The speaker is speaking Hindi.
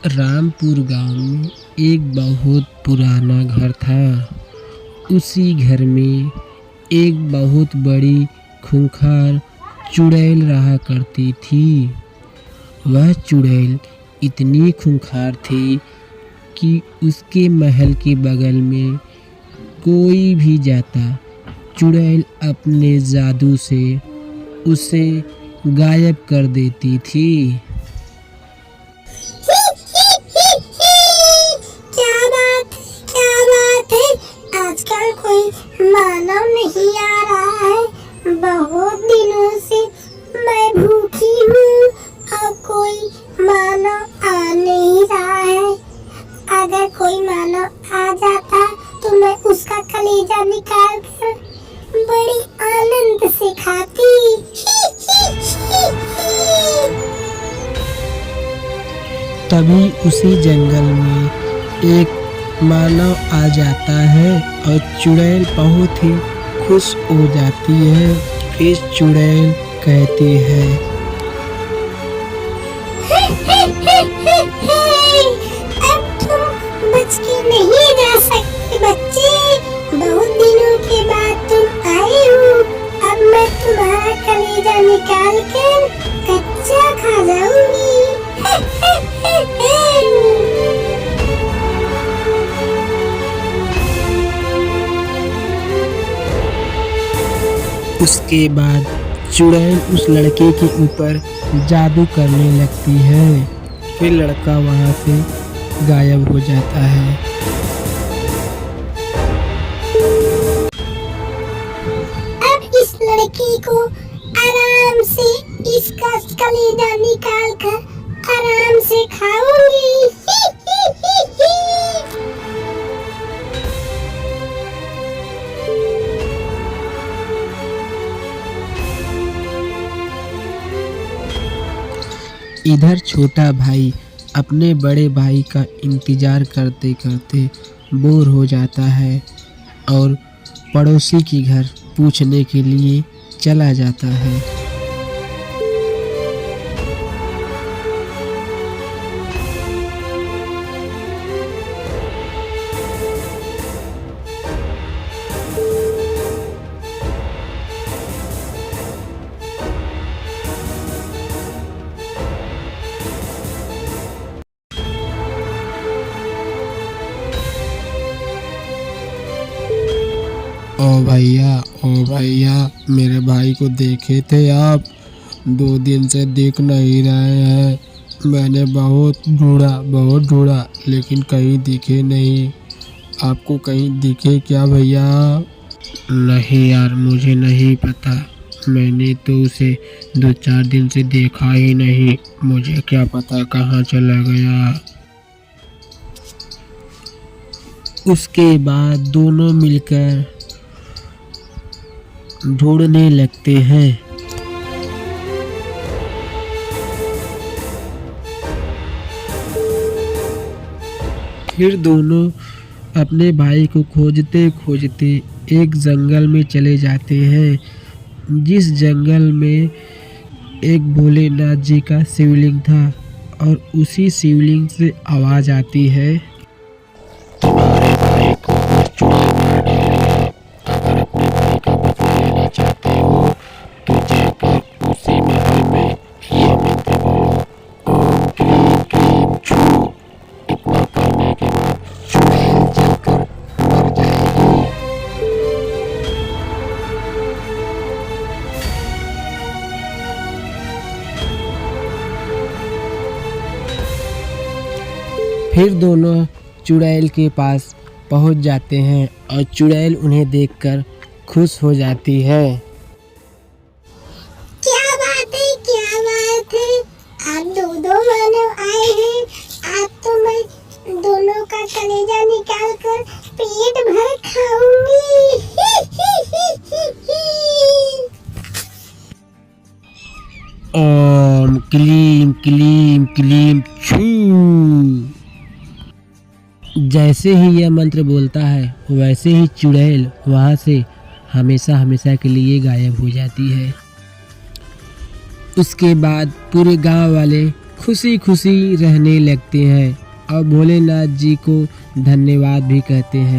रामपुर गांव में एक बहुत पुराना घर था। उसी घर में एक बहुत बड़ी खूंखार चुड़ैल रहा करती थी। वह चुड़ैल इतनी खूंखार थी कि उसके महल के बगल में कोई भी जाता, चुड़ैल अपने जादू से उसे गायब कर देती थी। क्या बात है, आजकल कोई मानव नहीं आ रहा है। बहुत दिनों से मैं भूखी हूँ और कोई मानव आ नहीं रहा है। अगर कोई मानव आ जाता तो मैं उसका कलेजा निकाल कर बड़ी आनंद से खाती। तभी उसी जंगल में एक मानव आ जाता है और चुड़ैल बहुत ही खुश हो जाती है। फिर चुड़ैल कहती है, अब तुम बच के नहीं जा सकते बच्चे। बहुत दिनों के बाद तुम आए हो। अब मैं तुम्हारा कलेजा निकाल कर कच्चा खा जाऊंगी। उसके बाद चुड़ैल उस लड़के के ऊपर जादू करने लगती है। फिर लड़का वहाँ से गायब हो जाता है। अब इस लड़के को आराम से इसका कलेजा निकाल कर आराम से खाऊंगी। इधर छोटा भाई अपने बड़े भाई का इंतजार करते करते बोर हो जाता है और पड़ोसी के घर पूछने के लिए चला जाता है। ओ भैया, मेरे भाई को देखे थे आप? 2 दिन से दिख नहीं रहे हैं। मैंने बहुत ढूंढा लेकिन कहीं दिखे नहीं। आपको कहीं दिखे क्या भैया? नहीं यार, मुझे नहीं पता। मैंने तो उसे 2-4 दिन से देखा ही नहीं। मुझे क्या पता कहाँ चला गया। उसके बाद दोनों मिलकर ढूंढने लगते हैं। फिर दोनों अपने भाई को खोजते खोजते एक जंगल में चले जाते हैं, जिस जंगल में एक भोलेनाथ जी का शिवलिंग था और उसी शिवलिंग से आवाज आती है, तुम्हारे भाई को कुछ चुड़ैल मार डालेगा। अगर अपने भाई का बदला लेना चाहते हो तो जाकर उसी महल में ये मंत्र बोलो, ओम क्लीम क्लीम छू। इतना करने के बाद चुड़ैल जलकर मर जाएगी। फिर दोनों चुड़ैल के पास पहुंच जाते हैं और चुड़ैल उन्हें देखकर खुश हो जाती है। क्या बात है, आप दो मानव आए हैं। आज तो मैं दोनों का कलेजा निकाल कर पेट भर खाऊंगी। ओम क्लीम क्लीम क्लीम छू। जैसे ही यह मंत्र बोलता है वैसे ही चुड़ैल वहाँ से हमेशा के लिए गायब हो जाती है। उसके बाद पूरे गांव वाले खुशी खुशी रहने लगते हैं और भोलेनाथ जी को धन्यवाद भी कहते हैं।